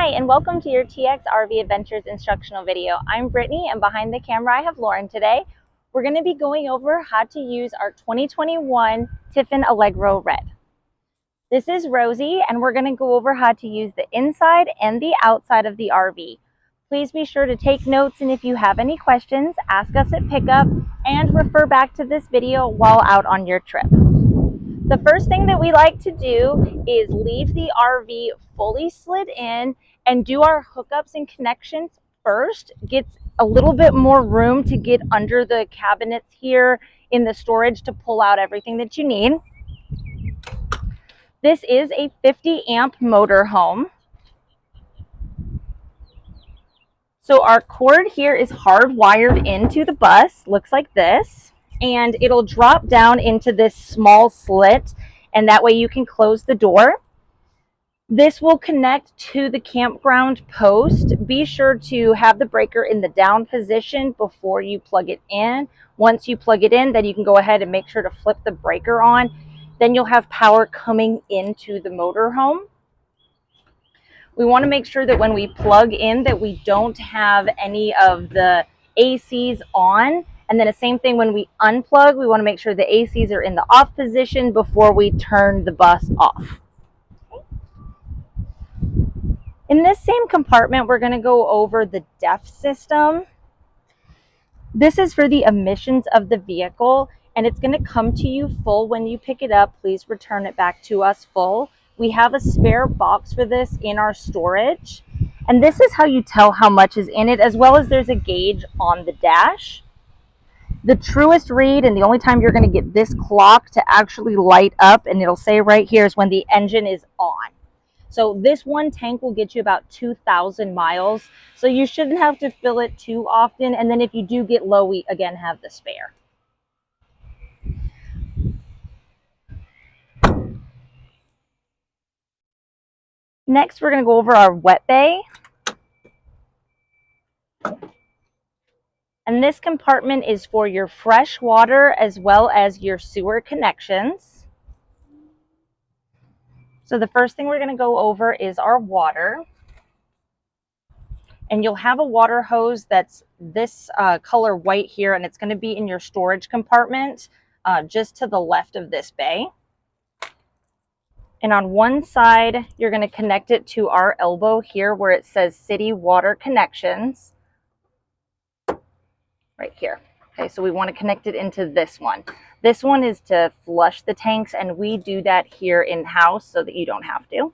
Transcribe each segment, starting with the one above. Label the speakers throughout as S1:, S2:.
S1: Hi, and welcome to your TxRV Adventures instructional video. I'm Brittany, and behind the camera I have Lauren today. We're going to be going over how to use our 2021 Tiffin Red. This is Rosie, and we're going to go over how to use the inside and the outside of the RV. Please be sure to take notes, and if you have any questions, ask us at pickup and refer back to this video while out on your trip. The first thing that we like to do is leave the RV fully slid in and do our hookups and connections first. Gets a little bit more room to get under the cabinets here in the storage to pull out everything that you need. This is a 50 amp motor home. So our cord here is hardwired into the bus, looks like this, and it'll drop down into this small slit, and that way you can close the door. This will connect to the campground post. Be sure to have the breaker in the down position before you plug it in. Once you plug it in, then you can go ahead and make sure to flip the breaker on. Then you'll have power coming into the motorhome. We want to make sure that when we plug in that we don't have any of the ACs on. And then the same thing when we unplug, we want to make sure the ACs are in the off position before we turn the bus off. In this same compartment, we're going to go over the DEF system. This is for the emissions of the vehicle, and it's going to come to you full when you pick it up. Please return it back to us full. We have a spare box for this in our storage, and this is how you tell how much is in it, as well as there's a gauge on the dash. The truest read, and the only time you're going to get this clock to actually light up, and it'll say right here, is when the engine is on. So this one tank will get you about 2,000 miles. So you shouldn't have to fill it too often. And then if you do get low, we again have the spare. Next, we're going to go over our wet bay. And this compartment is for your fresh water as well as your sewer connections. So the first thing we're going to go over is our water. And you'll have a water hose that's this color white here, and it's going to be in your storage compartment just to the left of this bay. And on one side, you're going to connect it to our elbow here where it says City Water Connections. Right here. Okay, so we want to connect it into this one. This one is to flush the tanks, and we do that here in-house so that you don't have to.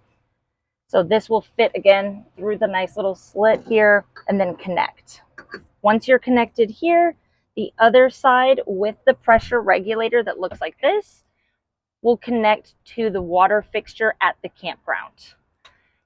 S1: So this will fit again through the nice little slit here and then connect. Once you're connected here, the other side with the pressure regulator that looks like this will connect to the water fixture at the campground.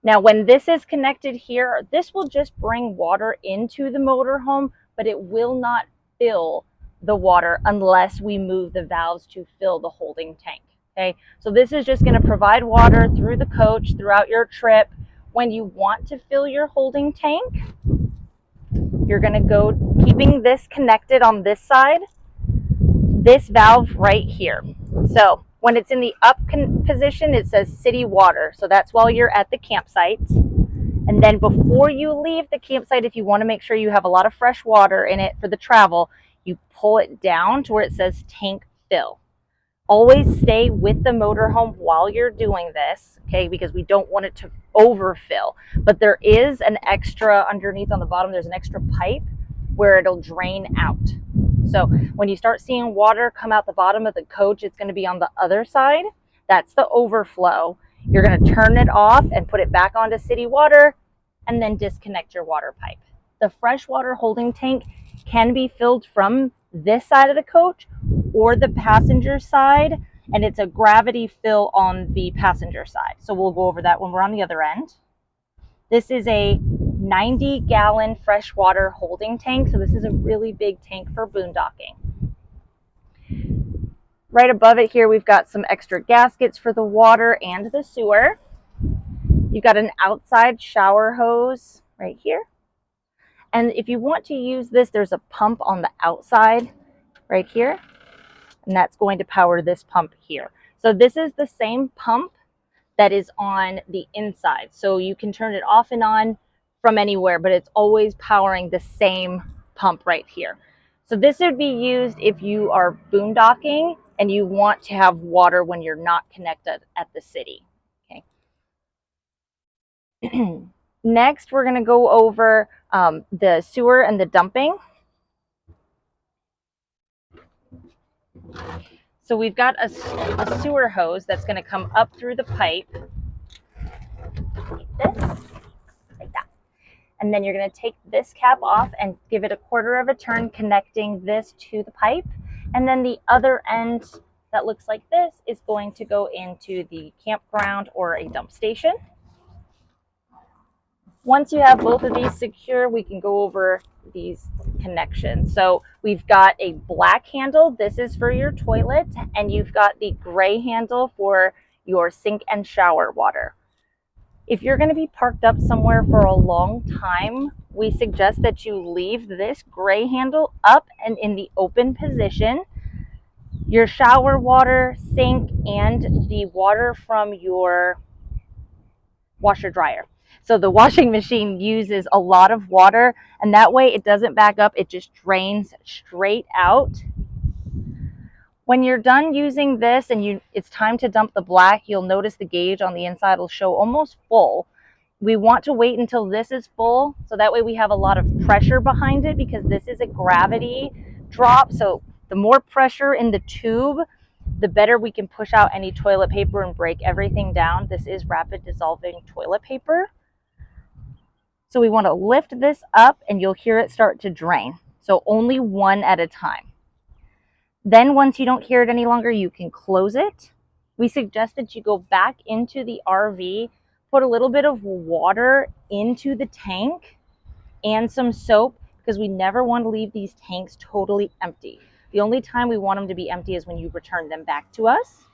S1: Now, when this is connected here, this will just bring water into the motorhome, but it will not fill the water unless we move the valves to fill the holding tank. Okay, so this is just going to provide water through the coach throughout your trip. When you want to fill your holding tank, you're going to go, keeping this connected on this side, this valve right here. So when it's in the up position, it says City Water. So that's while you're at the campsite. And then before you leave the campsite, if you want to make sure you have a lot of fresh water in it for the travel, you pull it down to where it says Tank Fill. Always stay with the motorhome while you're doing this, okay, because we don't want it to overfill. But there is an extra underneath on the bottom, there's an extra pipe where it'll drain out. So when you start seeing water come out the bottom of the coach, it's going to be on the other side. That's the overflow. You're going to turn it off and put it back onto City Water and then disconnect your water pipe. The freshwater holding tank can be filled from this side of the coach or the passenger side, and it's a gravity fill on the passenger side. So we'll go over that when we're on the other end. This is a 90-gallon freshwater holding tank, so this is a really big tank for boondocking. Right above it here, we've got some extra gaskets for the water and the sewer. You've got an outside shower hose right here. And if you want to use this, there's a pump on the outside right here, and that's going to power this pump here. So this is the same pump that is on the inside. So you can turn it off and on from anywhere, but it's always powering the same pump right here. So this would be used if you are boondocking and you want to have water when you're not connected at the city. Okay. Next, we're going to go over the sewer and the dumping. So we've got a sewer hose that's going to come up through the pipe, like this, like that. And then you're going to take this cap off and give it a quarter of a turn, connecting this to the pipe. And then the other end that looks like this is going to go into the campground or a dump station. Once you have both of these secure, we can go over these connections. So we've got a black handle. This is for your toilet, and you've got the gray handle for your sink and shower water. If you're going to be parked up somewhere for a long time, we suggest that you leave this gray handle up and in the open position. Your shower water, sink, and the water from your washer dryer. So the washing machine uses a lot of water, and that way it doesn't back up, it just drains straight out. When you're done using this and it's time to dump the black, you'll notice the gauge on the inside will show almost full. We want to wait until this is full, so that way we have a lot of pressure behind it, because this is a gravity drop. So the more pressure in the tube, the better we can push out any toilet paper and break everything down. This is rapid dissolving toilet paper. So we want to lift this up and you'll hear it start to drain. So only one at a time. Then once you don't hear it any longer, you can close it. We suggest that you go back into the RV, put a little bit of water into the tank and some soap, because we never want to leave these tanks totally empty. The only time we want them to be empty is when you return them back to us.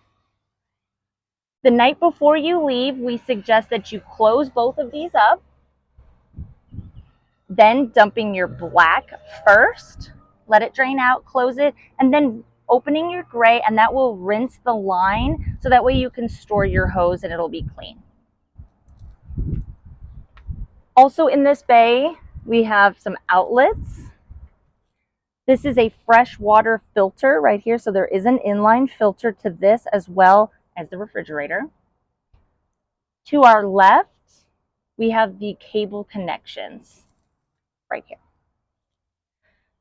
S1: The night before you leave, we suggest that you close both of these up, then dumping your black first, let it drain out, close it, and then opening your gray, and that will rinse the line, so that way you can store your hose and it'll be clean. Also in this bay, we have some outlets. This is a fresh water filter right here, so there is an inline filter to this as well as the refrigerator. To our left, we have the cable connections right here.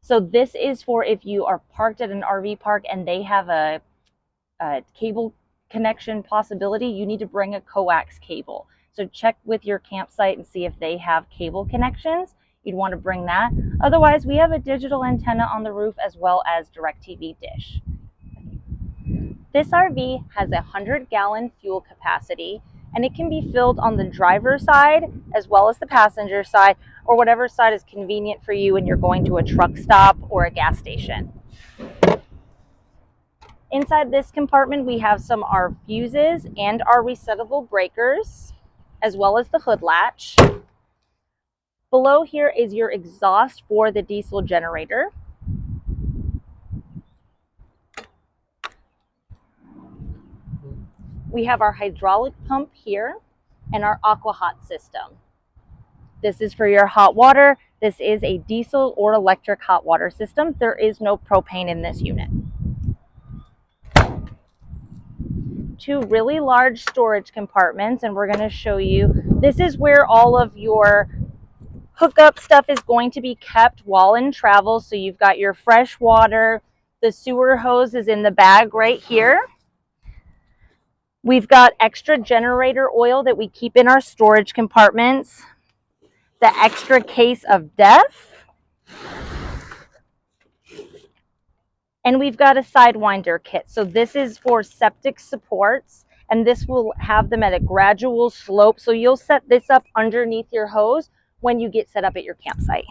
S1: So this is for if you are parked at an RV park and they have a cable connection possibility, you need to bring a coax cable. So check with your campsite and see if they have cable connections. You'd want to bring that. Otherwise, we have a digital antenna on the roof as well as DirecTV dish. This RV has a 100-gallon fuel capacity, and it can be filled on the driver's side as well as the passenger side, or whatever side is convenient for you when you're going to a truck stop or a gas station. Inside this compartment, we have our fuses and our resettable breakers, as well as the hood latch. Below here is your exhaust for the diesel generator. We have our hydraulic pump here and our aqua hot system. This is for your hot water. This is a diesel or electric hot water system. There is no propane in this unit. Two really large storage compartments, and we're going to show you. This is where all of your hookup stuff is going to be kept while in travel. So you've got your fresh water. The sewer hose is in the bag right here. We've got extra generator oil that we keep in our storage compartments. The extra case of DEF. And we've got a Sidewinder kit. So this is for septic supports, and this will have them at a gradual slope. So you'll set this up underneath your hose when you get set up at your campsite.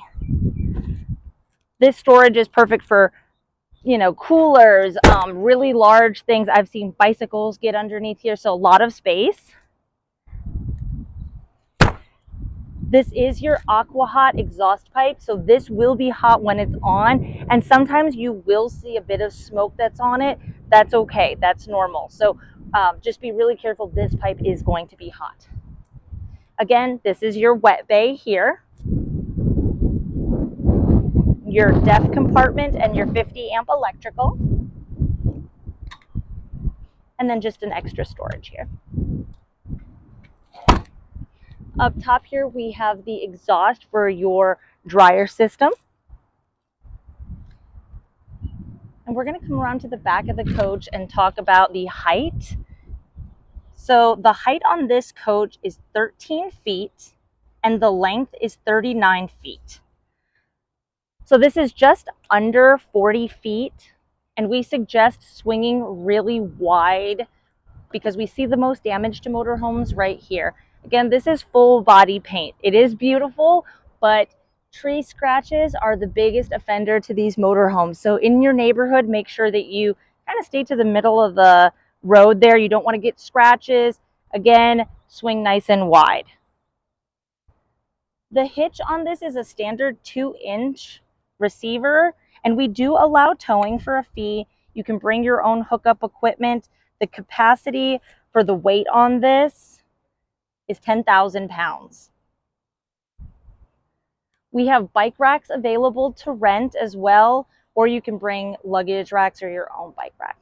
S1: This storage is perfect for, coolers, really large things. I've seen bicycles get underneath here, so a lot of space. This is your aqua hot exhaust pipe, so this will be hot when it's on, and sometimes you will see a bit of smoke that's on it. That's okay. That's normal. So just be really careful. This pipe is going to be hot. Again, this is your wet bay here, your def compartment and your 50 amp electrical, and then just an extra storage here. Up top here, we have the exhaust for your dryer system. And we're going to come around to the back of the coach and talk about the height. So the height on this coach is 13 feet and the length is 39 feet. So this is just under 40 feet, and we suggest swinging really wide because we see the most damage to motorhomes right here. Again, this is full body paint. It is beautiful, but tree scratches are the biggest offender to these motorhomes. So in your neighborhood, make sure that you kind of stay to the middle of the road there. You don't want to get scratches. Again, swing nice and wide. The hitch on this is a standard 2-inch receiver, and we do allow towing for a fee. You can bring your own hookup equipment. The capacity for the weight on this is 10,000 pounds. We have bike racks available to rent as well, or you can bring luggage racks or your own bike rack.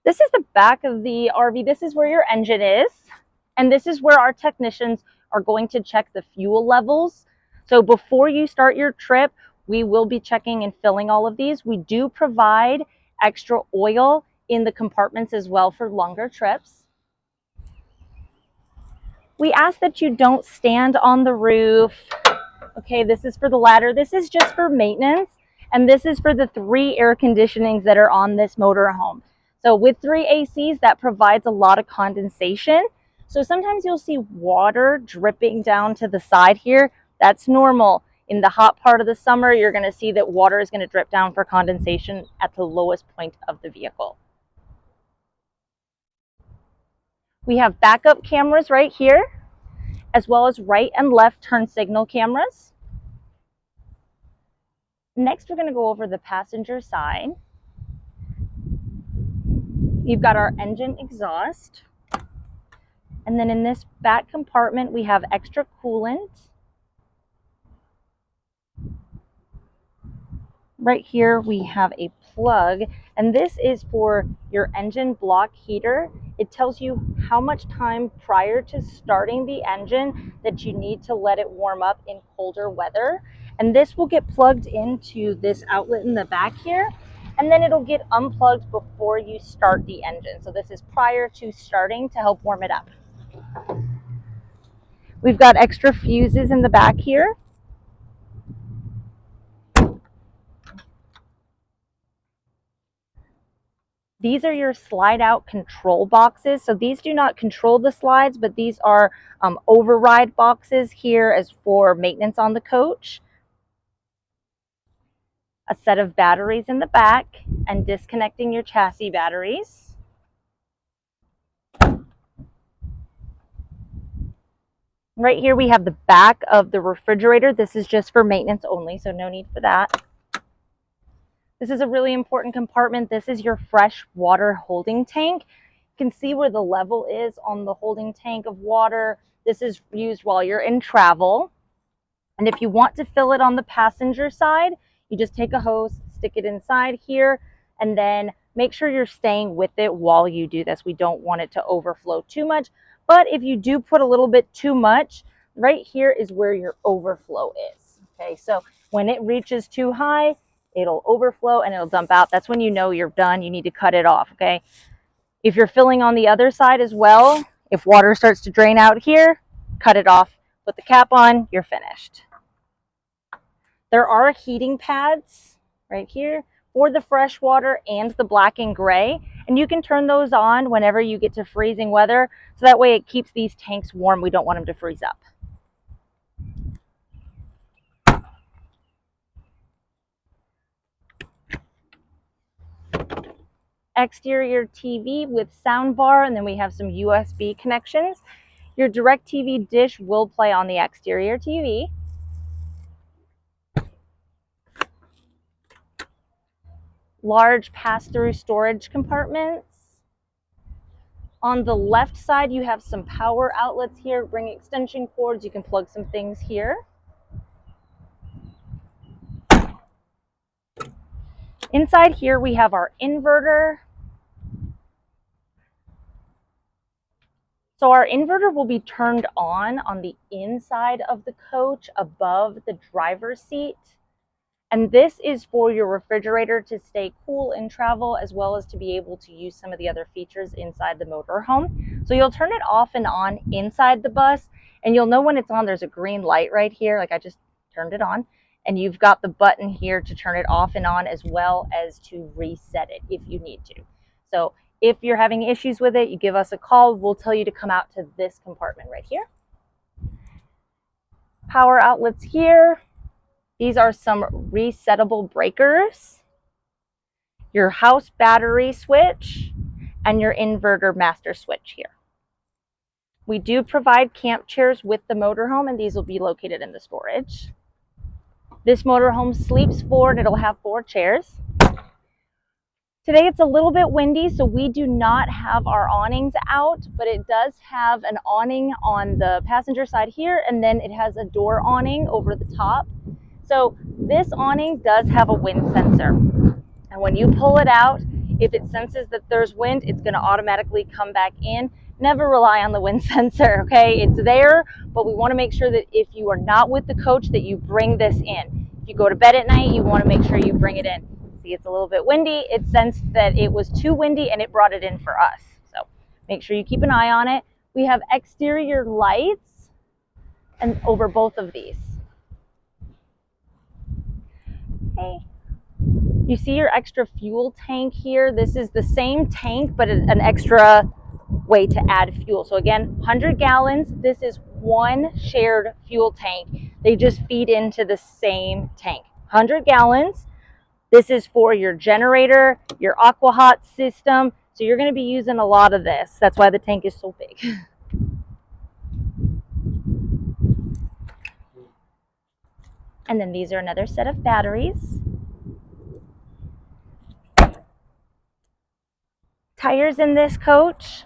S1: This is the back of the RV. This is where your engine is, and this is where our technicians are going to check the fuel levels. So before you start your trip, we will be checking and filling all of these. We do provide extra oil in the compartments as well for longer trips. We ask that you don't stand on the roof. Okay, this is for the ladder. This is just for maintenance, and this is for the 3 air conditionings that are on this motorhome. So with 3 ACs, that provides a lot of condensation. So sometimes you'll see water dripping down to the side here. That's normal. In the hot part of the summer, you're going to see that water is going to drip down for condensation at the lowest point of the vehicle. We have backup cameras right here, as well as right and left turn signal cameras. Next, we're going to go over the passenger side. You've got our engine exhaust. And then in this back compartment, we have extra coolant. Right here, we have a plug, and this is for your engine block heater. It tells you how much time prior to starting the engine that you need to let it warm up in colder weather. And this will get plugged into this outlet in the back here, and then it'll get unplugged before you start the engine. So this is prior to starting to help warm it up. We've got extra fuses in the back here. These are your slide out control boxes. So these do not control the slides, but these are override boxes here as for maintenance on the coach. A set of batteries in the back and disconnecting your chassis batteries. Right here we have the back of the refrigerator. This is just for maintenance only, so no need for that. This is a really important compartment. This is your fresh water holding tank. You can see where the level is on the holding tank of water. This is used while you're in travel. And if you want to fill it on the passenger side, you just take a hose, stick it inside here, and then make sure you're staying with it while you do this. We don't want it to overflow too much. But if you do put a little bit too much, right here is where your overflow is. Okay, so when it reaches too high, it'll overflow and it'll dump out. That's when you know you're done. You need to cut it off, okay? If you're filling on the other side as well, if water starts to drain out here, cut it off, put the cap on, you're finished. There are heating pads right here for the fresh water and the black and gray, and you can turn those on whenever you get to freezing weather, so that way it keeps these tanks warm. We don't want them to freeze up. Exterior TV with sound bar, and then we have some USB connections. Your DirecTV dish will play on the exterior TV. large pass-through storage compartments. On the left side, you have some power outlets here. Bring extension cords. You can plug some things here. Inside here, we have our inverter. So our inverter will be turned on the inside of the coach above the driver's seat. And this is for your refrigerator to stay cool in travel, as well as to be able to use some of the other features inside the motorhome. So you'll turn it off and on inside the bus, and you'll know when it's on. There's a green light right here, like I just turned it on. And you've got the button here to turn it off and on, as well as to reset it if you need to. So if you're having issues with it, you give us a call. We'll tell you to come out to this compartment right here. Power outlets here. These are some resettable breakers, your house battery switch, and your inverter master switch here. We do provide camp chairs with the motorhome, and these will be located in the storage. This motorhome sleeps 4, and it'll have 4 chairs. Today it's a little bit windy, so we do not have our awnings out, but it does have an awning on the passenger side here, and then it has a door awning over the top. So this awning does have a wind sensor, and when you pull it out, if it senses that there's wind, it's going to automatically come back in. Never rely on the wind sensor, okay? It's there, but we want to make sure that if you are not with the coach, that you bring this in. If you go to bed at night, you want to make sure you bring it in. See, it's a little bit windy. It sensed that it was too windy, and it brought it in for us. So make sure you keep an eye on it. We have exterior lights and over both of these. Okay. You see your extra fuel tank here. This is the same tank, but an extra way to add fuel. So again, 100 gallons. This is one shared fuel tank. They just feed into the same tank. 100 gallons. This is for your generator, your aqua hot system. So you're going to be using a lot of this. That's why the tank is so big. And then these are another set of batteries. Tires in this coach.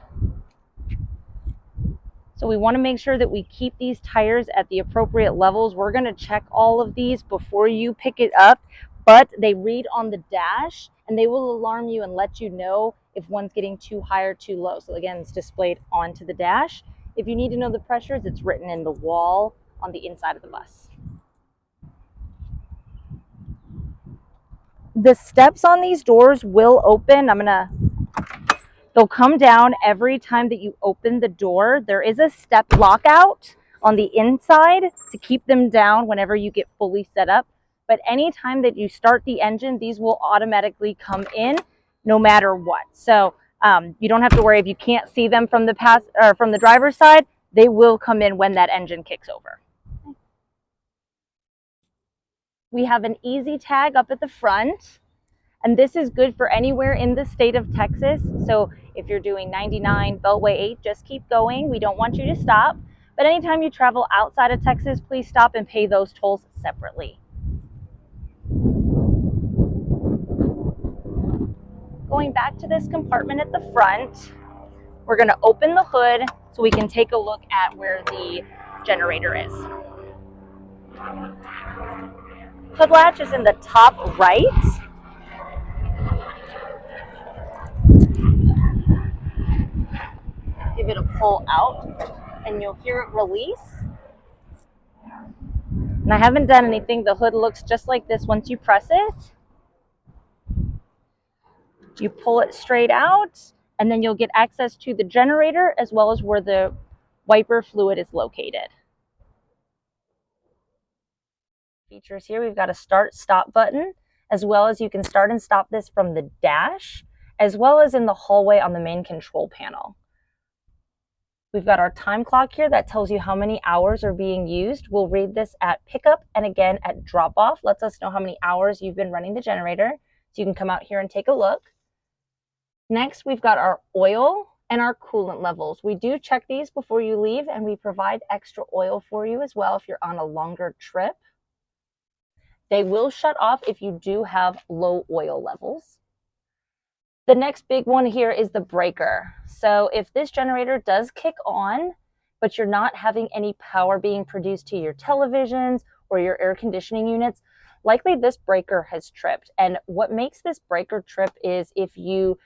S1: So we want to make sure that we keep these tires at the appropriate levels. We're going to check all of these before you pick it up, but they read on the dash, and they will alarm you and let you know if one's getting too high or too low. So again, it's displayed onto the dash. If you need to know the pressures, it's written in the wall on the inside of the bus. The steps on these doors will open. They'll come down every time that you open the door. There is a step lockout on the inside to keep them down whenever you get fully set up. But anytime that you start the engine, these will automatically come in no matter what. So you don't have to worry if you can't see them from the driver's side. They will come in when that engine kicks over. We have an easy tag up at the front. And this is good for anywhere in the state of Texas. So if you're doing 99, Beltway 8, just keep going. We don't want you to stop. But anytime you travel outside of Texas, please stop and pay those tolls separately. Going back to this compartment at the front, we're going to open the hood so we can take a look at where the generator is. Hood latch is in the top right. Give it a pull out and you'll hear it release. And I haven't done anything. The hood looks just like this once you press it. You pull it straight out, and then you'll get access to the generator as well as where the wiper fluid is located. Features here, we've got a start stop button, as well as you can start and stop this from the dash, as well as in the hallway on the main control panel. We've got our time clock here that tells you how many hours are being used. We'll read this at pickup and again at drop off. Lets us know how many hours you've been running the generator. So you can come out here and take a look. Next, we've got our oil and our coolant levels. We do check these before you leave, and we provide extra oil for you as well if you're on a longer trip. They will shut off if you do have low oil levels. The next big one here is the breaker. So if this generator does kick on, but you're not having any power being produced to your televisions or your air conditioning units, likely this breaker has tripped. And what makes this breaker trip is if you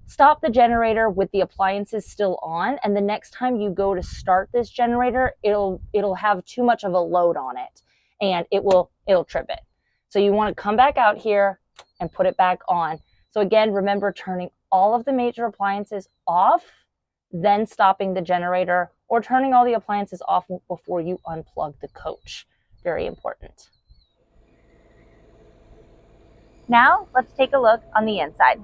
S1: stop the generator with the appliances still on, and the next time you go to start this generator, it'll have too much of a load on it, and it'll trip it. So you want to come back out here and put it back on. So again, remember turning all of the major appliances off, then stopping the generator, or turning all the appliances off before you unplug the coach. Very important. Now let's take a look on the inside.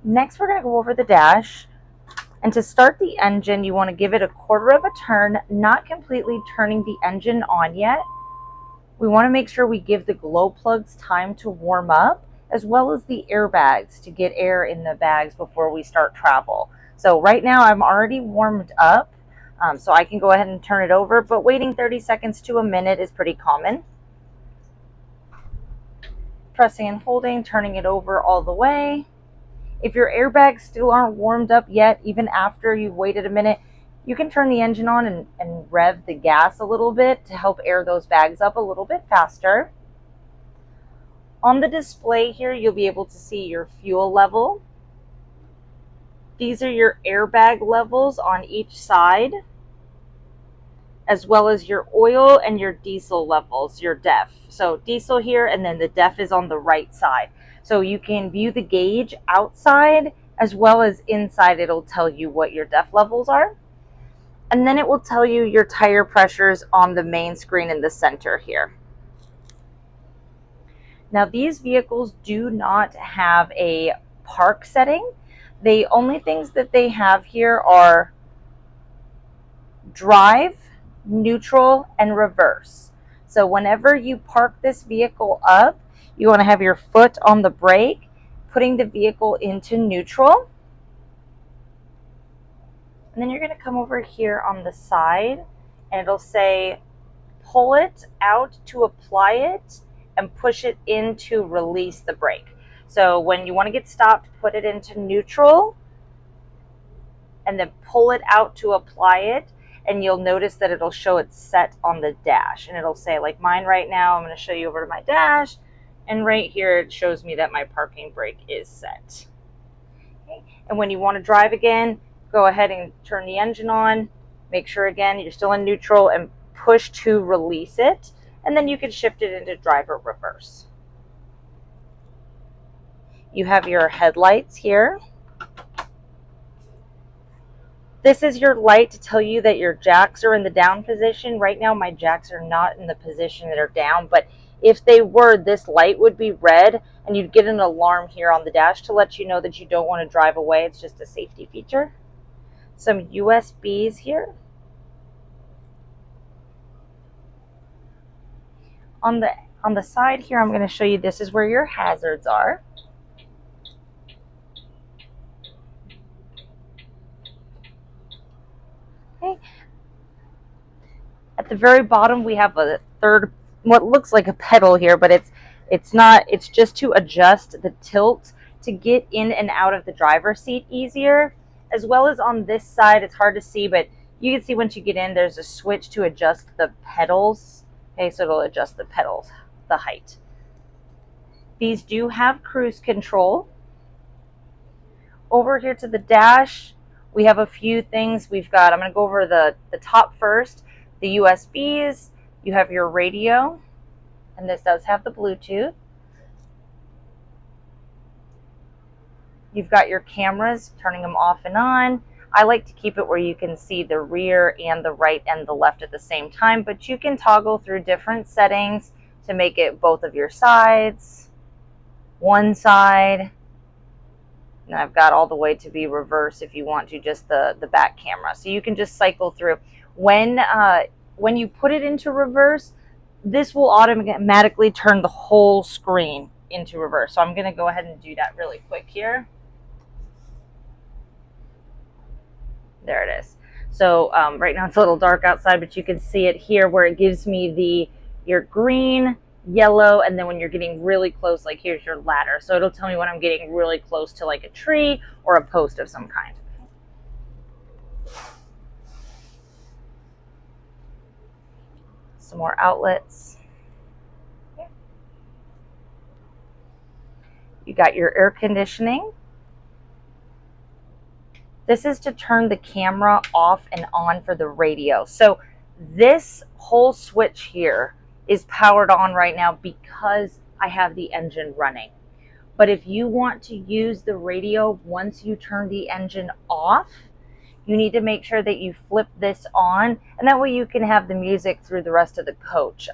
S1: Next, we're going to go over the dash. And to start the engine, you want to give it a quarter of a turn, not completely turning the engine on yet. We want to make sure we give the glow plugs time to warm up, as well as the airbags to get air in the bags before we start travel. So right now I'm already warmed up, so I can go ahead and turn it over, but waiting 30 seconds to a minute is pretty common. Pressing and holding, turning it over all the way. If your airbags still aren't warmed up yet, even after you've waited a minute, you can turn the engine on and rev the gas a little bit to help air those bags up a little bit faster. On the display here, you'll be able to see your fuel level. These are your airbag levels on each side, as well as your oil and your diesel levels, your DEF. So diesel here, and then the DEF is on the right side. So you can view the gauge outside as well as inside. It'll tell you what your DEF levels are. And then it will tell you your tire pressures on the main screen in the center here. Now these vehicles do not have a park setting. The only things that they have here are drive, neutral, and reverse. So whenever you park this vehicle up, you want to have your foot on the brake, putting the vehicle into neutral. And then you're going to come over here on the side, and it'll say pull it out to apply it and push it in to release the brake. So when you want to get stopped, put it into neutral and then pull it out to apply it, and you'll notice that it'll show it set on the dash, and it'll say, like mine right now, I'm going to show you over to my dash, and right here it shows me that my parking brake is set. Okay. And when you want to drive again, go ahead and turn the engine on, make sure again you're still in neutral, and push to release it, and then you can shift it into drive or reverse. You have your headlights here. This is your light to tell you that your jacks are in the down position. Right now my jacks are not in the position that are down, but if they were, this light would be red, and you'd get an alarm here on the dash to let you know that you don't want to drive away. It's just a safety feature. Some USBs here. On the side here, I'm going to show you, this is where your hazards are. Okay. At the very bottom, we have a third, what looks like a pedal here, but it's not. It's just to adjust the tilt to get in and out of the driver's seat easier. As well as on this side, it's hard to see, but you can see once you get in, there's a switch to adjust the pedals. Okay, so it'll adjust the pedals, the height. These do have cruise control. Over here to the dash, we have a few things. We've got, I'm going to go over the top first, the USBs, You have your radio, and this does have the Bluetooth. You've got your cameras, turning them off and on. I like to keep it where you can see the rear and the right and the left at the same time, but you can toggle through different settings to make it both of your sides, one side, and I've got all the way to be reverse if you want to, just the back camera. So you can just cycle through. When you put it into reverse, this will automatically turn the whole screen into reverse. So I'm going to go ahead and do that really quick here. There it is. So right now it's a little dark outside, but you can see it here where it gives me your green, yellow, and then when you're getting really close, like here's your ladder. So it'll tell me when I'm getting really close to like a tree or a post of some kind. Some more outlets. You got your air conditioning. This is to turn the camera off and on for the radio. So this whole switch here is powered on right now because I have the engine running. But if you want to use the radio once you turn the engine off, you need to make sure that you flip this on, and that way you can have the music through the rest of the coach.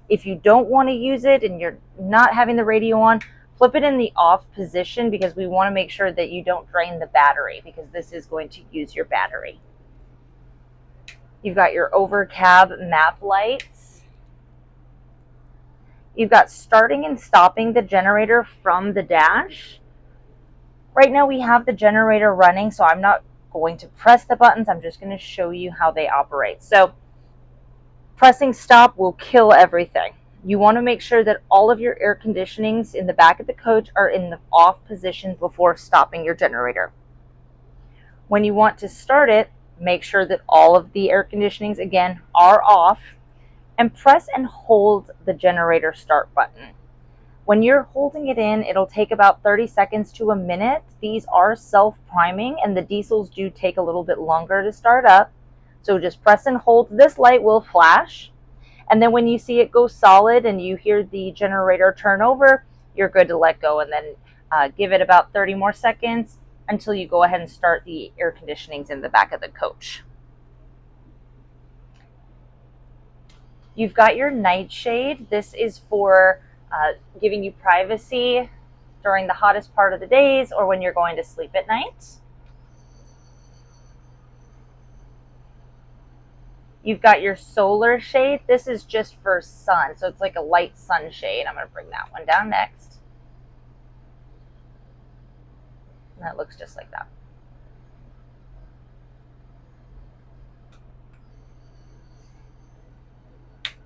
S1: If you don't want to use it and you're not having the radio on, flip it in the off position, because we want to make sure that you don't drain the battery, because this is going to use your battery. You've got your over cab map lights. You've got starting and stopping the generator from the dash. Right now we have the generator running, so I'm not going to press the buttons. I'm just going to show you how they operate. So pressing stop will kill everything. You want to make sure that all of your air conditionings in the back of the coach are in the off position before stopping your generator. When you want to start it, make sure that all of the air conditionings again are off, and press and hold the generator start button. When you're holding it in, it'll take about 30 seconds to a minute. These are self-priming, and the diesels do take a little bit longer to start up. So just press and hold. This light will flash. And then when you see it go solid and you hear the generator turn over, you're good to let go, and then give it about 30 more seconds until you go ahead and start the air conditionings in the back of the coach. You've got your nightshade. This is for giving you privacy during the hottest part of the days or when you're going to sleep at night. You've got your solar shade. This is just for sun, so it's like a light sunshade. I'm going to bring that one down next. And that looks just like that.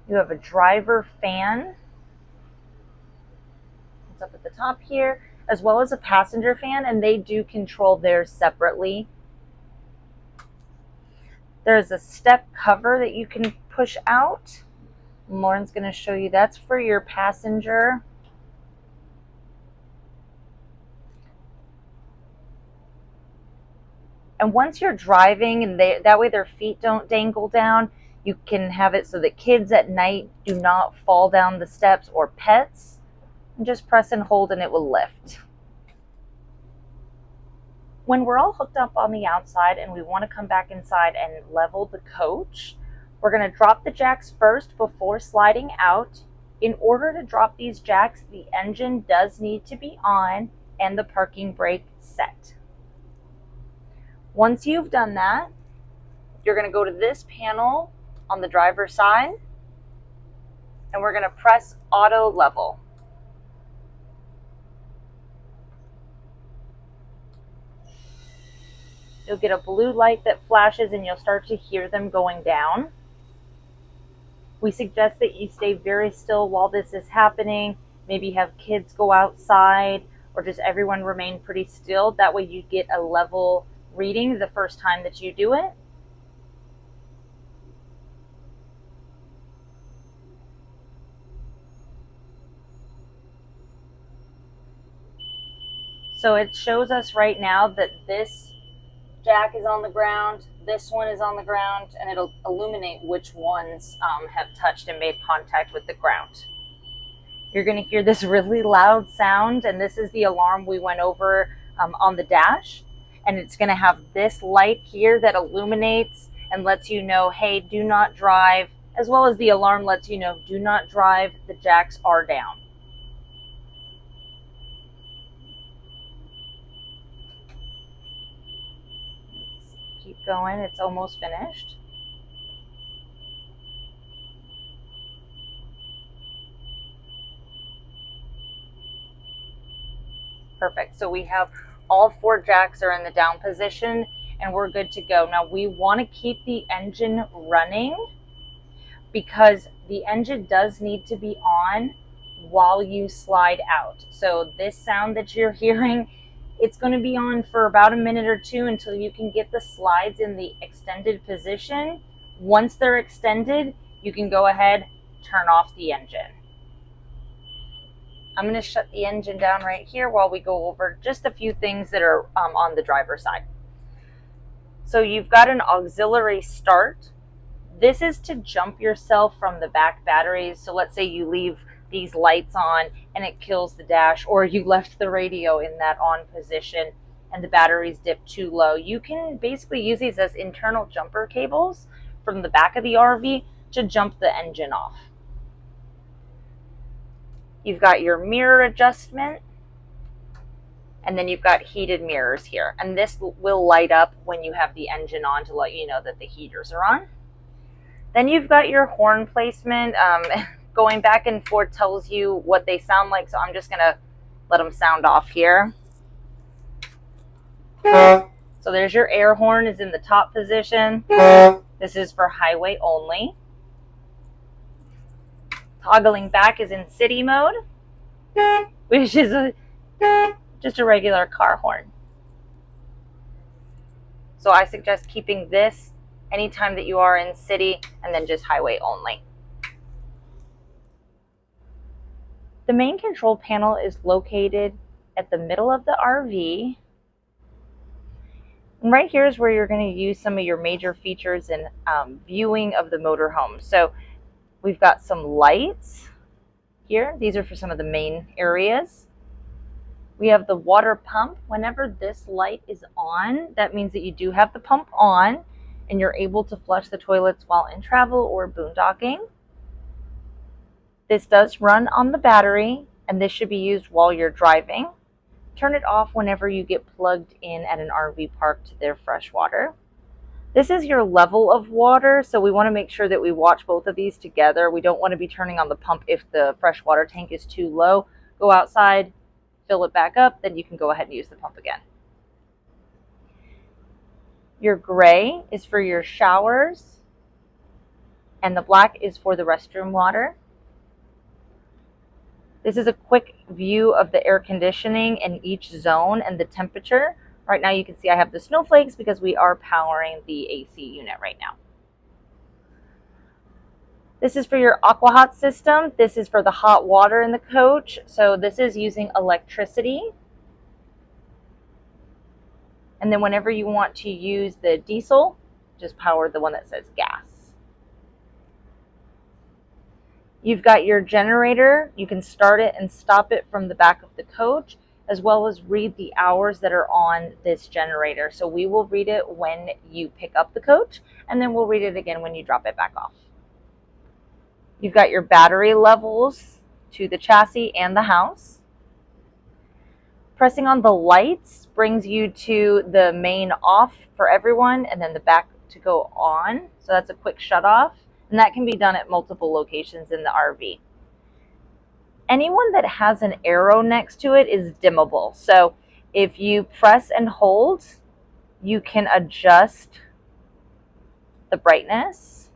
S1: You have a driver fan. It's up at the top here, as well as a passenger fan, and they do control theirs separately. There's a step cover that you can push out. Lauren's going to show you. That's for your passenger. And once you're driving, and that way their feet don't dangle down, you can have it so that kids at night do not fall down the steps, or pets. And just press and hold and it will lift. When we're all hooked up on the outside and we want to come back inside and level the coach, we're going to drop the jacks first before sliding out. In order to drop these jacks, the engine does need to be on and the parking brake set. Once you've done that, you're going to go to this panel on the driver's side, and we're going to press auto level. You'll get a blue light that flashes and you'll start to hear them going down. We suggest that you stay very still while this is happening. Maybe have kids go outside, or just everyone remain pretty still. That way you get a level reading the first time that you do it. So it shows us right now that this jack is on the ground, this one is on the ground, and it'll illuminate which ones have touched and made contact with the ground. You're going to hear this really loud sound, and this is the alarm we went over on the dash. And it's going to have this light here that illuminates and lets you know, hey, do not drive, as well as the alarm lets you know, do not drive, the jacks are down. Let's keep going, it's almost finished. Perfect, so we have all 4 jacks are in the down position and we're good to go. Now we want to keep the engine running because the engine does need to be on while you slide out. So this sound that you're hearing, it's going to be on for about a minute or 2 until you can get the slides in the extended position. Once they're extended, you can go ahead, turn off the engine. I'm going to shut the engine down right here while we go over just a few things that are on the driver's side. So you've got an auxiliary start. This is to jump yourself from the back batteries. So let's say you leave these lights on and it kills the dash, or you left the radio in that on position and the batteries dip too low. You can basically use these as internal jumper cables from the back of the RV to jump the engine off. You've got your mirror adjustment, and then you've got heated mirrors here. And this will light up when you have the engine on to let you know that the heaters are on. Then you've got your horn placement. Going back and forth tells you what they sound like, so I'm just gonna let them sound off here. So there's your air horn, is in the top position. This is for highway only. Toggling back is in city mode, which is just a regular car horn. So I suggest keeping this anytime that you are in city, and then just highway only. The main control panel is located at the middle of the RV. And right here is where you're going to use some of your major features in viewing of the motorhome. So we've got some lights here. These are for some of the main areas. We have the water pump. Whenever this light is on, that means that you do have the pump on and you're able to flush the toilets while in travel or boondocking. This does run on the battery, and this should be used while you're driving. Turn it off whenever you get plugged in at an RV park to their fresh water. This is your level of water, so we want to make sure that we watch both of these together. We don't want to be turning on the pump if the fresh water tank is too low. Go outside, fill it back up, then you can go ahead and use the pump again. Your gray is for your showers, and the black is for the restroom water. This is a quick view of the air conditioning in each zone and the temperature. Right now you can see I have the snowflakes because we are powering the AC unit right now. This is for your AquaHot system. This is for the hot water in the coach. So this is using electricity. And then whenever you want to use the diesel, just power the one that says gas. You've got your generator. You can start it and stop it from the back of the coach, as well as read the hours that are on this generator. So we will read it when you pick up the coach, and then we'll read it again when you drop it back off. You've got your battery levels to the chassis and the house. Pressing on the lights brings you to the main off for everyone, and then the back to go on. So that's a quick shut off, and that can be done at multiple locations in the RV. Anyone that has an arrow next to it is dimmable. So if you press and hold, you can adjust the brightness.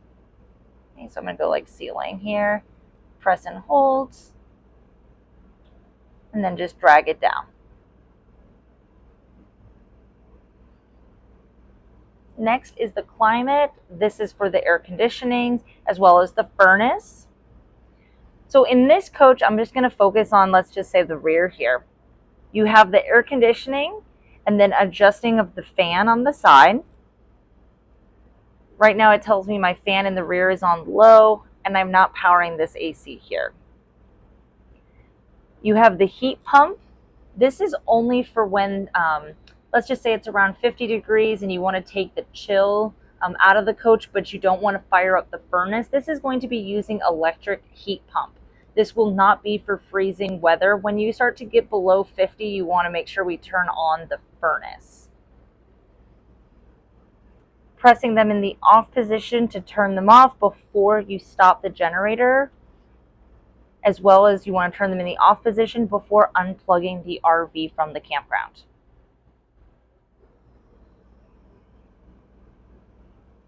S1: Okay, so I'm going to go like ceiling here, press and hold, and then just drag it down. Next is the climate. This is for the air conditioning as well as the furnace. So in this coach, I'm just going to focus on, let's just say, the rear here. You have the air conditioning, and then adjusting of the fan on the side. Right now it tells me my fan in the rear is on low and I'm not powering this AC here. You have the heat pump. This is only for when, let's just say it's around 50 degrees and you want to take the chill out of the coach, but you don't want to fire up the furnace. This is going to be using electric heat pump. This will not be for freezing weather. When you start to get below 50, you want to make sure we turn on the furnace. Pressing them in the off position to turn them off before you stop the generator, as well as you want to turn them in the off position before unplugging the RV from the campground.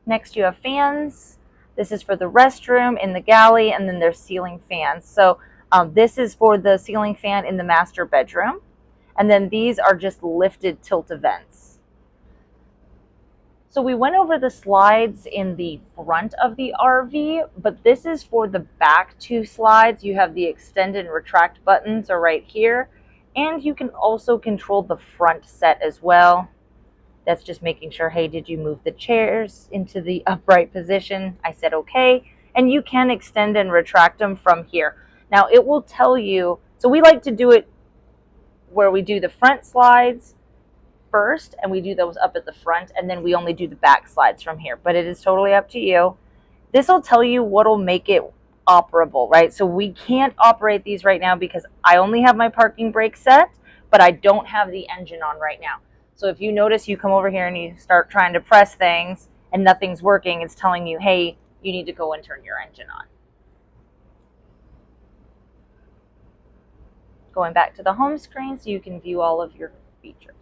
S1: Next, you have fans. This is for the restroom, in the galley, and then there's ceiling fans. So this is for the ceiling fan in the master bedroom. And then these are just lifted tilt vents. So we went over the slides in the front of the RV, but this is for the back two slides. You have the extend and retract buttons are right here. And you can also control the front set as well. That's just making sure, hey, did you move the chairs into the upright position? I said okay. And you can extend and retract them from here. Now it will tell you, so we like to do it where we do the front slides first and we do those up at the front, and then we only do the back slides from here, but it is totally up to you. This will tell you what will make it operable, right? So we can't operate these right now because I only have my parking brake set, but I don't have the engine on right now. So if you notice, you come over here and you start trying to press things and nothing's working, it's telling you, hey, you need to go and turn your engine on. Going back to the home screen so you can view all of your features.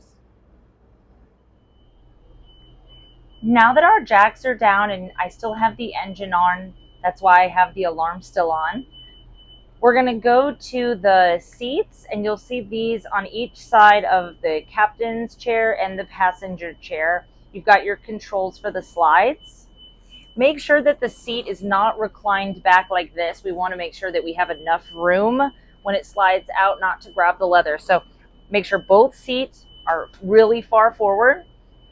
S1: Now that our jacks are down and I still have the engine on, that's why I have the alarm still on, we're going to go to the seats, and you'll see these on each side of the captain's chair and the passenger chair. You've got your controls for the slides. Make sure that the seat is not reclined back like this. We want to make sure that we have enough room when it slides out not to grab the leather. So make sure both seats are really far forward.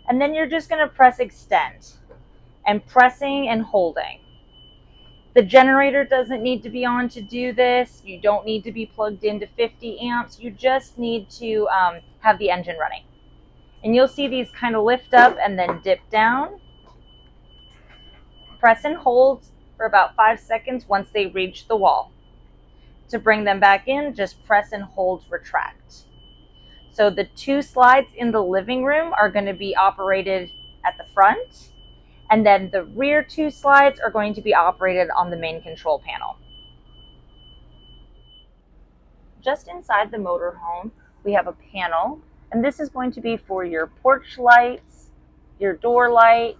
S1: And then you're just going to press extend, and pressing and holding. The generator doesn't need to be on to do this. You don't need to be plugged into 50 amps. You just need to have the engine running. And you'll see these kind of lift up and then dip down. Press and hold for about 5 seconds once they reach the wall. To bring them back in, just press and hold retract. So the two slides in the living room are going to be operated at the front, and then the rear two slides are going to be operated on the main control panel. Just inside the motorhome, we have a panel, and this is going to be for your porch lights, your door light,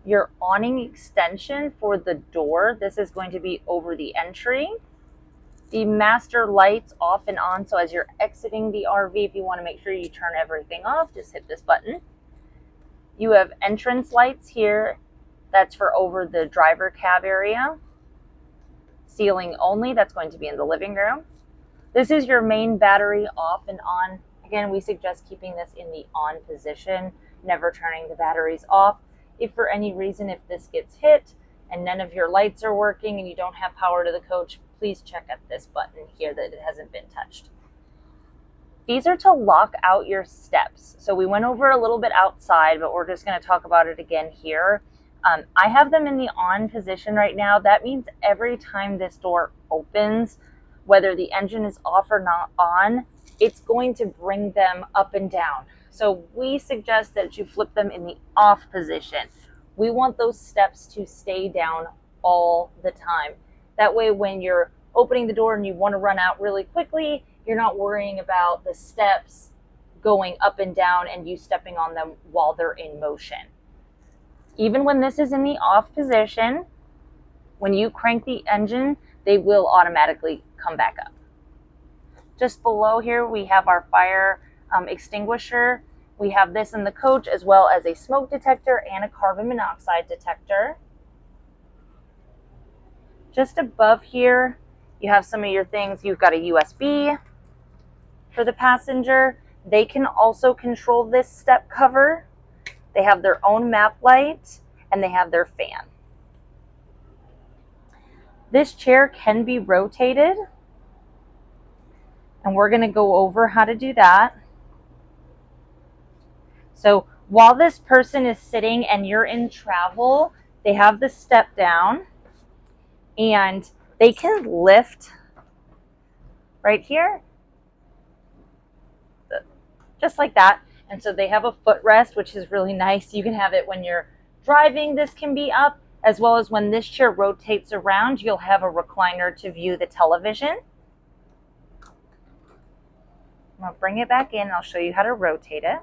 S1: your awning extension for the door. This is going to be over the entry. The master lights off and on, so as you're exiting the RV, if you want to make sure you turn everything off, just hit this button. You have entrance lights here. That's for over the driver cab area. Ceiling only, that's going to be in the living room. This is your main battery off and on. Again, we suggest keeping this in the on position, never turning the batteries off. If for any reason, if this gets hit and none of your lights are working and you don't have power to the coach, please check at this button here that it hasn't been touched. These are to lock out your steps. So we went over a little bit outside, but we're just going to talk about it again here. I have them in the on position right now. That means every time this door opens, whether the engine is off or not on, it's going to bring them up and down. So we suggest that you flip them in the off position. We want those steps to stay down all the time. That way, when you're opening the door and you want to run out really quickly, you're not worrying about the steps going up and down and you stepping on them while they're in motion. Even when this is in the off position, when you crank the engine, they will automatically come back up. Just below here, we have our fire extinguisher. We have this in the coach, as well as a smoke detector and a carbon monoxide detector. Just above here, you have some of your things. You've got a USB for the passenger. They can also control this step cover. They have their own map light and they have their fan. This chair can be rotated, and we're going to go over how to do that. So while this person is sitting and you're in travel, they have the step down and they can lift right here, just like that. And so they have a footrest, which is really nice. You can have it when you're driving, this can be up, as well as when this chair rotates around, you'll have a recliner to view the television. I'm going to bring it back in. I'll show you how to rotate it.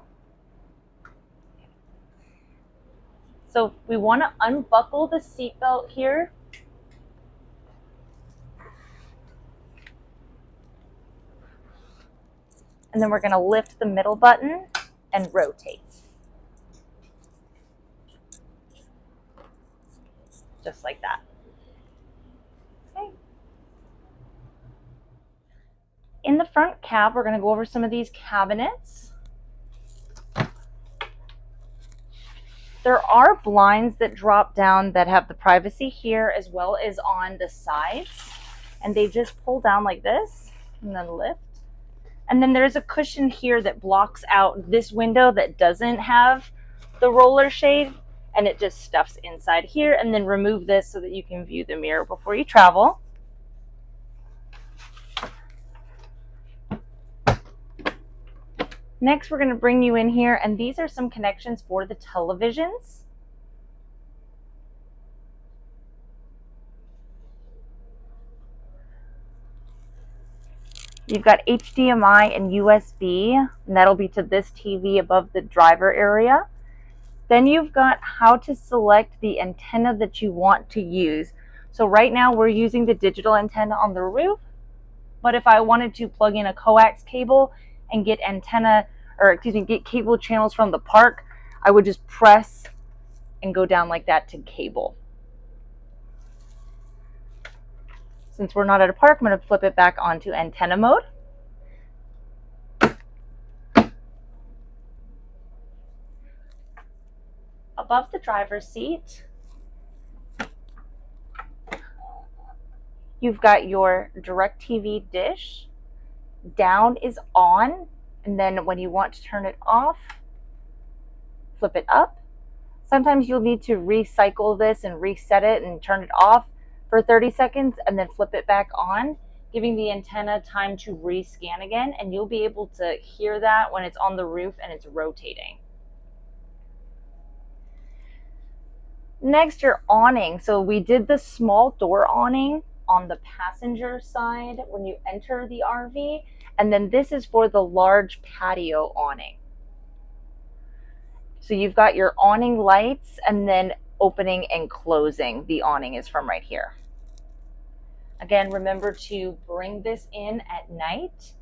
S1: So we want to unbuckle the seatbelt here. And then we're going to lift the middle button and rotate. Just like that. Okay. In the front cab, we're going to go over some of these cabinets. There are blinds that drop down that have the privacy here as well as on the sides. And they just pull down like this and then lift. And then there's a cushion here that blocks out this window that doesn't have the roller shade, and it just stuffs inside here. And then remove this so that you can view the mirror before you travel. Next, we're going to bring you in here, and these are some connections for the televisions. You've got HDMI and USB, and that'll be to this TV above the driver area. Then you've got how to select the antenna that you want to use. So right now we're using the digital antenna on the roof, but if I wanted to plug in a coax cable and get get cable channels from the park, I would just press and go down like that to cable. Since we're not at a park, I'm going to flip it back onto antenna mode. Above the driver's seat, you've got your DirecTV dish. Down is on, and then when you want to turn it off, flip it up. Sometimes you'll need to recycle this and reset it and turn it off for 30 seconds and then flip it back on, giving the antenna time to rescan again, and you'll be able to hear that when it's on the roof and it's rotating. Next, your awning. So we did the small door awning on the passenger side when you enter the RV, and then this is for the large patio awning. So you've got your awning lights, and then opening and closing the awning is from right here. Again, remember to bring this in at night,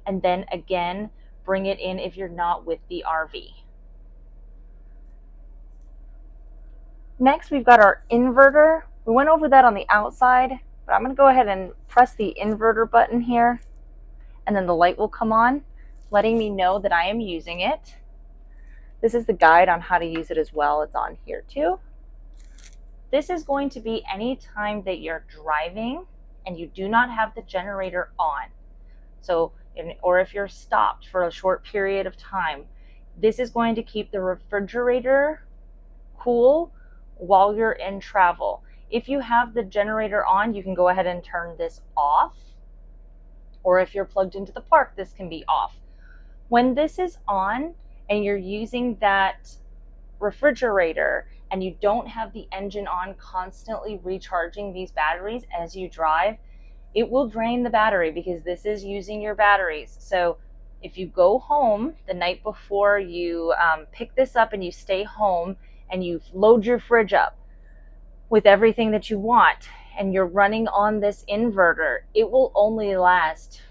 S1: and then again, bring it in if you're not with the RV. Next, we've got our inverter. We went over that on the outside, but I'm going to go ahead and press the inverter button here, and then the light will come on, letting me know that I am using it. This is the guide on how to use it as well. It's on here too. This is going to be any time that you're driving and you do not have the generator on. So, or if you're stopped for a short period of time, this is going to keep the refrigerator cool while you're in travel. If you have the generator on, you can go ahead and turn this off. Or if you're plugged into the park, this can be off. When this is on and you're using that refrigerator and you don't have the engine on constantly recharging these batteries as you drive, it will drain the battery because this is using your batteries. So if you go home the night before you pick this up and you stay home and you load your fridge up with everything that you want and you're running on this inverter, it will only last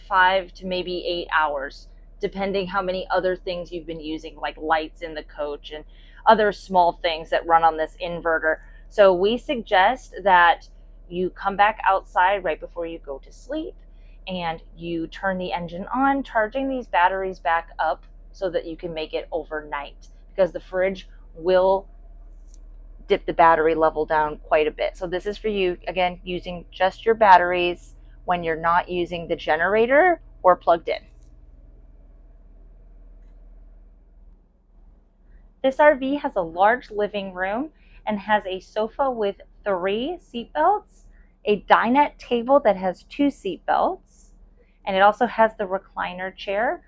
S1: 5 to maybe 8 hours, depending how many other things you've been using, like lights in the coach and other small things that run on this inverter. So we suggest that you come back outside right before you go to sleep and you turn the engine on, charging these batteries back up so that you can make it overnight, because the fridge will dip the battery level down quite a bit. So this is for you, again, using just your batteries when you're not using the generator or plugged in. This RV has a large living room and has a sofa with 3 seat belts, a dinette table that has 2 seat belts, and it also has the recliner chair.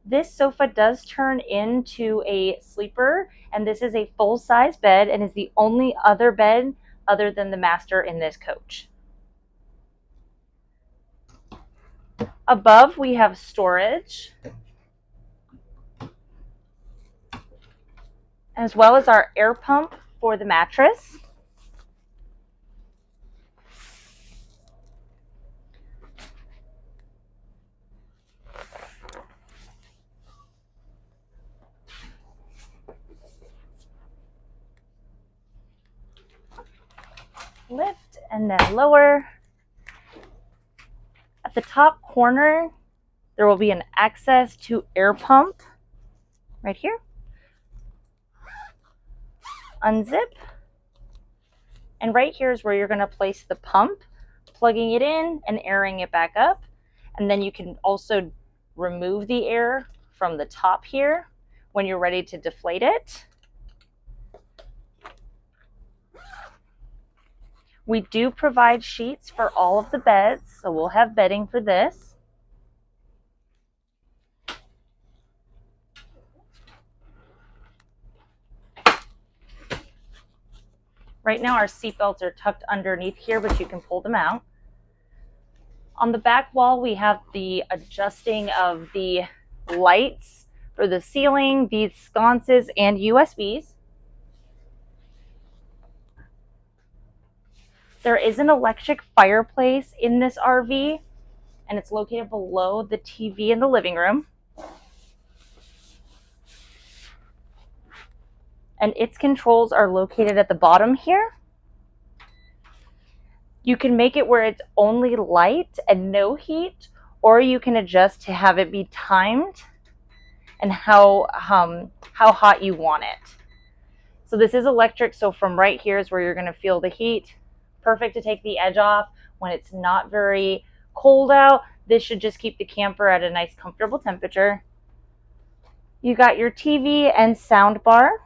S1: This sofa does turn into a sleeper, and this is a full-size bed and is the only other bed other than the master in this coach. Above, we have storage, as well as our air pump for the mattress. Lift and then lower. At the top corner, there will be an access to air pump right here. Unzip. And right here is where you're going to place the pump, plugging it in and airing it back up. And then you can also remove the air from the top here when you're ready to deflate it. We do provide sheets for all of the beds, so we'll have bedding for this. Right now our seat belts are tucked underneath here, but you can pull them out. On the back wall, we have the adjusting of the lights for the ceiling, these sconces, and USBs. There is an electric fireplace in this RV, and it's located below the TV in the living room. And its controls are located at the bottom here. You can make it where it's only light and no heat, or you can adjust to have it be timed and how hot you want it. So this is electric, so from right here is where you're going to feel the heat. Perfect to take the edge off when it's not very cold out. This should just keep the camper at a nice comfortable temperature. You got your TV and sound bar.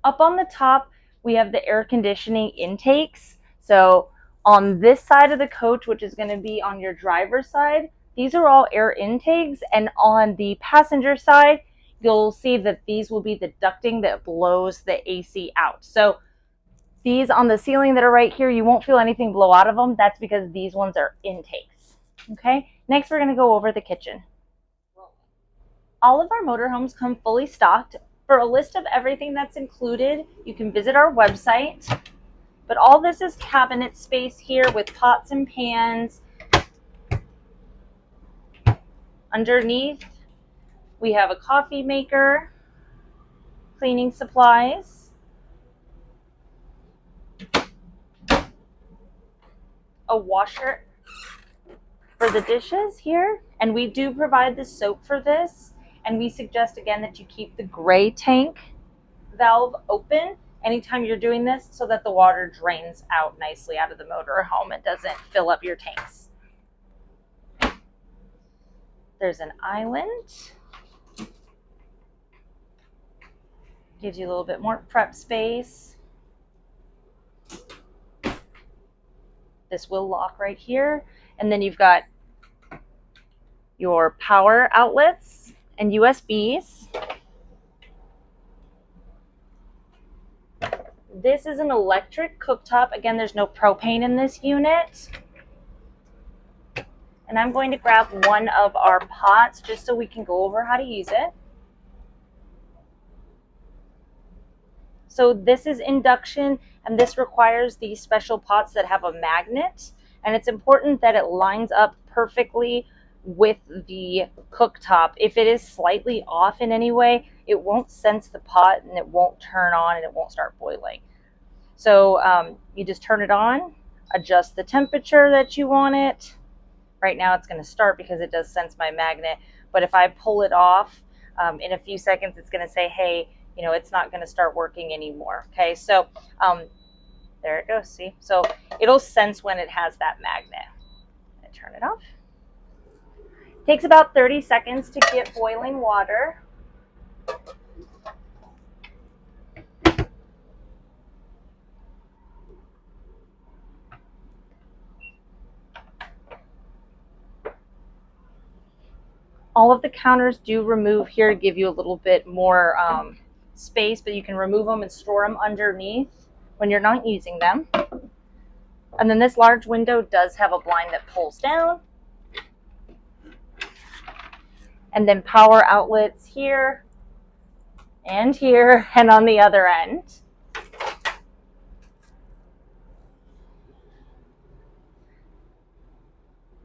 S1: Up on the top, we have the air conditioning intakes. So on this side of the coach, which is going to be on your driver's side, these are all air intakes, and on the passenger side, you'll see that these will be the ducting that blows the AC out. So these on the ceiling that are right here, you won't feel anything blow out of them. That's because these ones are intakes. Okay, next we're going to go over the kitchen. All of our motorhomes come fully stocked. For a list of everything that's included, you can visit our website. But all this is cabinet space here with pots and pans. Underneath, we have a coffee maker, cleaning supplies, a washer for the dishes here, and we do provide the soap for this, and we suggest again that you keep the gray tank valve open anytime you're doing this so that the water drains out nicely out of the motor home. It doesn't fill up your tanks. There's an island. Gives you a little bit more prep space. This will lock right here. And then you've got your power outlets and USBs. This is an electric cooktop. Again, there's no propane in this unit. And I'm going to grab one of our pots just so we can go over how to use it. So this is induction, and this requires these special pots that have a magnet, and it's important that it lines up perfectly with the cooktop. If it is slightly off in any way, it won't sense the pot and it won't turn on and it won't start boiling. So you just turn it on, adjust the temperature that you want it, Right now it's going to start because it does sense my magnet. But if I pull it off, in a few seconds, it's going to say, hey, you know, it's not going to start working anymore. Okay, so there it goes. See, so it'll sense when it has that magnet. I turn it off. It takes about 30 seconds to get boiling water. All of the counters do remove here to give you a little bit more space, but you can remove them and store them underneath when you're not using them. And then this large window does have a blind that pulls down. And then power outlets here and here and on the other end.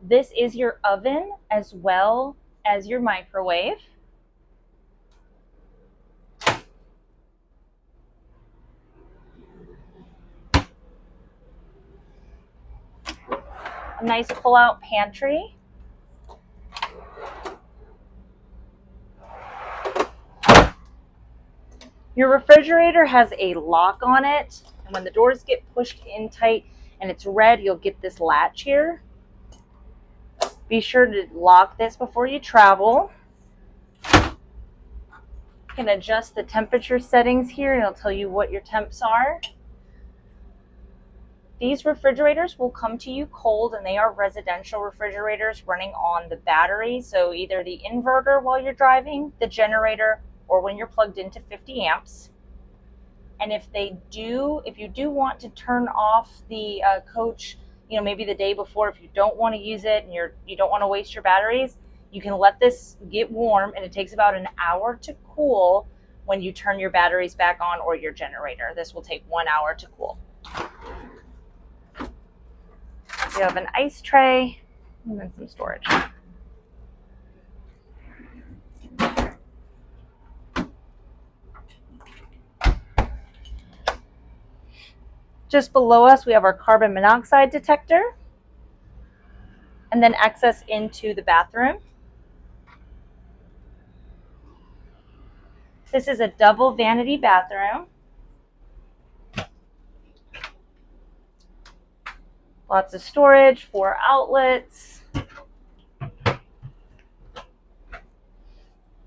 S1: This is your oven as well as your microwave. A nice pull-out pantry. Your refrigerator has a lock on it, and when the doors get pushed in tight and it's red, you'll get this latch here. Be sure to lock this before you travel. You can adjust the temperature settings here, and it'll tell you what your temps are. These refrigerators will come to you cold, and they are residential refrigerators running on the battery. So either the inverter while you're driving, the generator, or when you're plugged into 50 amps. And if you do want to turn off the coach, you know, maybe the day before, if you don't want to use it and you don't want to waste your batteries, you can let this get warm, and it takes about an hour to cool when you turn your batteries back on or your generator. This will take 1 hour to cool. You have an ice tray and then some storage. Just below us, we have our carbon monoxide detector, and then access into the bathroom. This is a double vanity bathroom. Lots of storage, 4 outlets.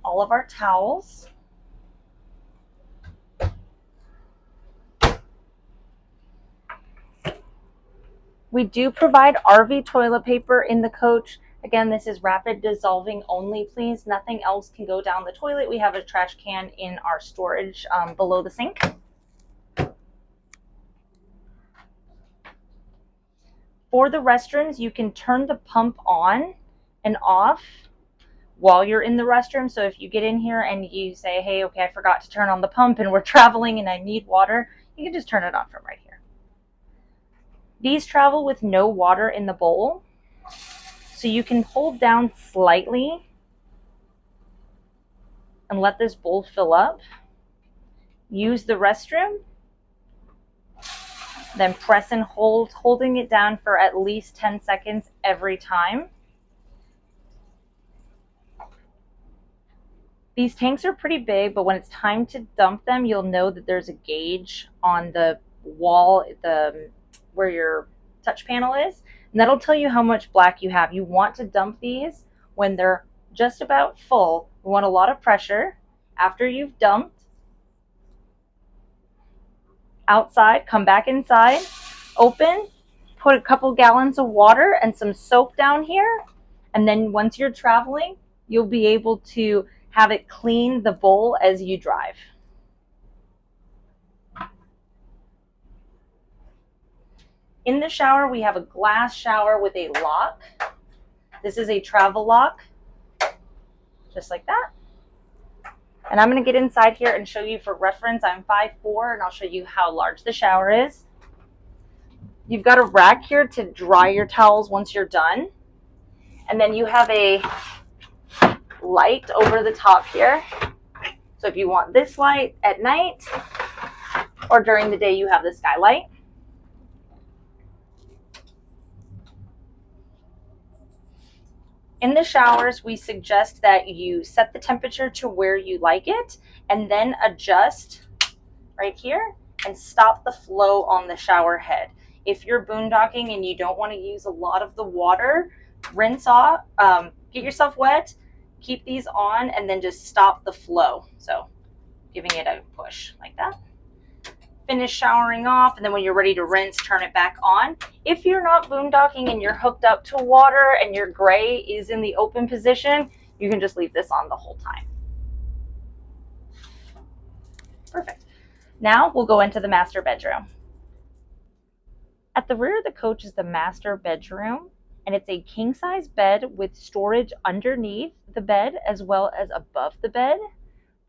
S1: All of our towels. We do provide RV toilet paper in the coach. Again, this is rapid dissolving only, please. Nothing else can go down the toilet. We have a trash can in our storage below the sink. For the restrooms, you can turn the pump on and off while you're in the restroom. So if you get in here and you say, hey, okay, I forgot to turn on the pump and we're traveling and I need water, you can just turn it on from right here. These travel with no water in the bowl. So you can hold down slightly and let this bowl fill up. Use the restroom, then press and hold, holding it down for at least 10 seconds every time. These tanks are pretty big, but when it's time to dump them, you'll know that there's a gauge on the wall, where your touch panel is, and that'll tell you how much black you have. You want to dump these when they're just about full. You want a lot of pressure. After you've dumped, outside, come back inside, open, put a couple gallons of water and some soap down here, and then once you're traveling, you'll be able to have it clean the bowl as you drive. In the shower, we have a glass shower with a lock. This is a travel lock, just like that. And I'm going to get inside here and show you for reference. I'm 5'4", and I'll show you how large the shower is. You've got a rack here to dry your towels once you're done. And then you have a light over the top here. So if you want this light at night or during the day, you have the skylight. In the showers, we suggest that you set the temperature to where you like it and then adjust right here and stop the flow on the shower head. If you're boondocking and you don't want to use a lot of the water, rinse off, get yourself wet, keep these on, and then just stop the flow. So giving it a push like that. Finish showering off, and then when you're ready to rinse, turn it back on. If you're not boondocking and you're hooked up to water and your gray is in the open position, you can just leave this on the whole time. Perfect. Now we'll go into the master bedroom. At the rear of the coach is the master bedroom, and it's a king-size bed with storage underneath the bed as well as above the bed.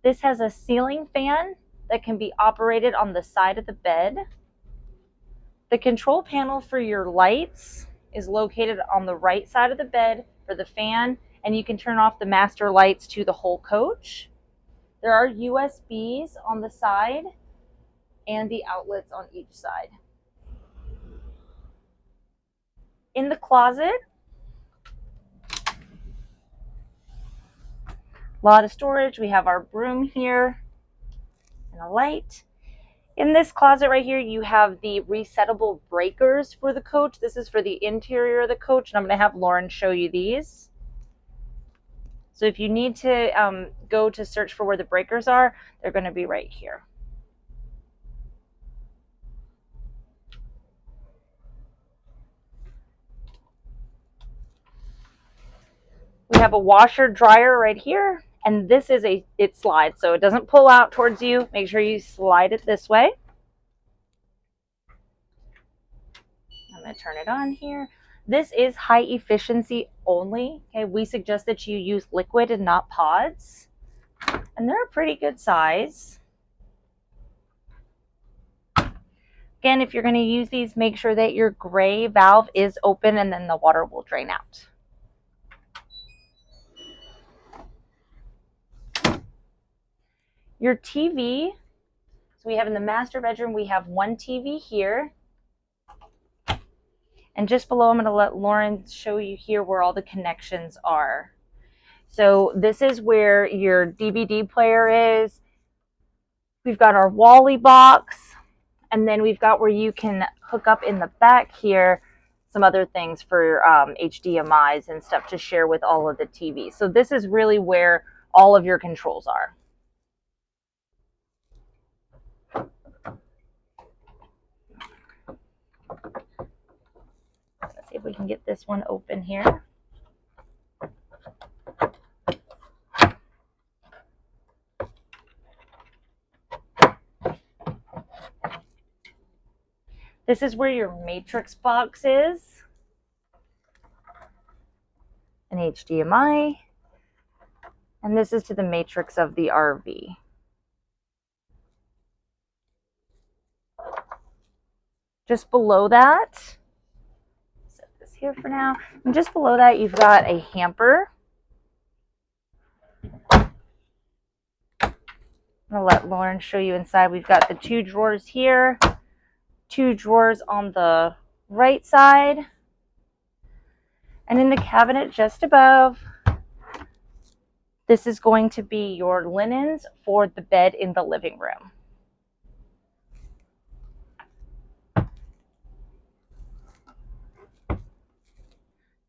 S1: This has a ceiling fan that can be operated on the side of the bed. The control panel for your lights is located on the right side of the bed for the fan, and you can turn off the master lights to the whole coach. There are USBs on the side and the outlets on each side. In the closet, a lot of storage. We have our broom here and a light. In this closet right here, you have the resettable breakers for the coach. This is for the interior of the coach, and I'm going to have Lauren show you these. So if you need to go to search for where the breakers are, they're going to be right here. We have a washer dryer right here, and this is it slides, so it doesn't pull out towards you. Make sure you slide it this way. I'm going to turn it on here. This is high efficiency only. Okay, we suggest that you use liquid and not pods, and they're a pretty good size. Again, if you're going to use these, make sure that your gray valve is open and then the water will drain out. Your TV, so we have in the master bedroom, we have one TV here. And just below, I'm going to let Lauren show you here where all the connections are. So this is where your DVD player is. We've got our Wally box, and then we've got where you can hook up in the back here some other things for HDMIs and stuff to share with all of the TVs. So this is really where all of your controls are. Let's see if we can get this one open here. This is where your matrix box is, an HDMI, and this is to the matrix of the RV. Just below that, set this here for now, and just below that you've got a hamper. I'm going to let Lauren show you inside. We've got the 2 drawers here, 2 drawers on the right side, and in the cabinet just above, this is going to be your linens for the bed in the living room.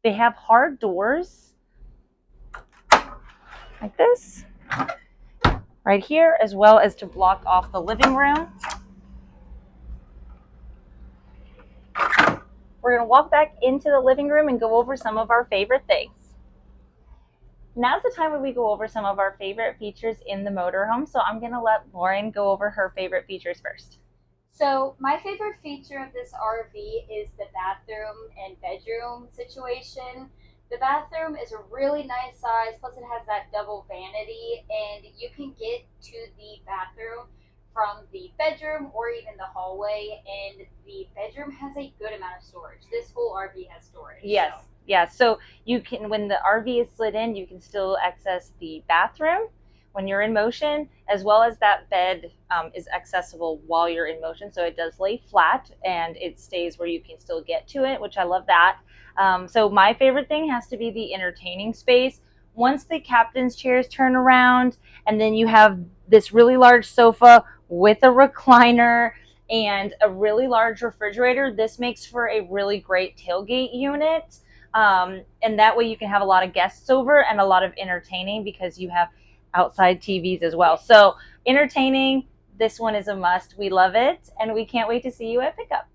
S1: They have hard doors like this right here, as well as to block off the living room. We're going to walk back into the living room and go over some of our favorite things. Now's the time when we go over some of our favorite features in the motorhome. So I'm going to let Lauren go over her favorite features first.
S2: So my favorite feature of this RV is the bathroom and bedroom situation. The bathroom is a really nice size, plus it has that double vanity, and you can get to the bathroom from the bedroom or even the hallway, and the bedroom has a good amount of storage. This whole RV has storage.
S1: Yes.
S2: So.
S1: Yeah, so you can, when the RV is slid in, you can still access the bathroom when you're in motion, as well as that bed is accessible while you're in motion. So it does lay flat and it stays where you can still get to it, which I love that. So my favorite thing has to be the entertaining space. Once the captain's chairs turn around, and then you have this really large sofa with a recliner and a really large refrigerator, this makes for a really great tailgate unit. And that way you can have a lot of guests over and a lot of entertaining because you have outside TVs as well. So entertaining, this one is a must. We love it, and we can't wait to see you at pickup.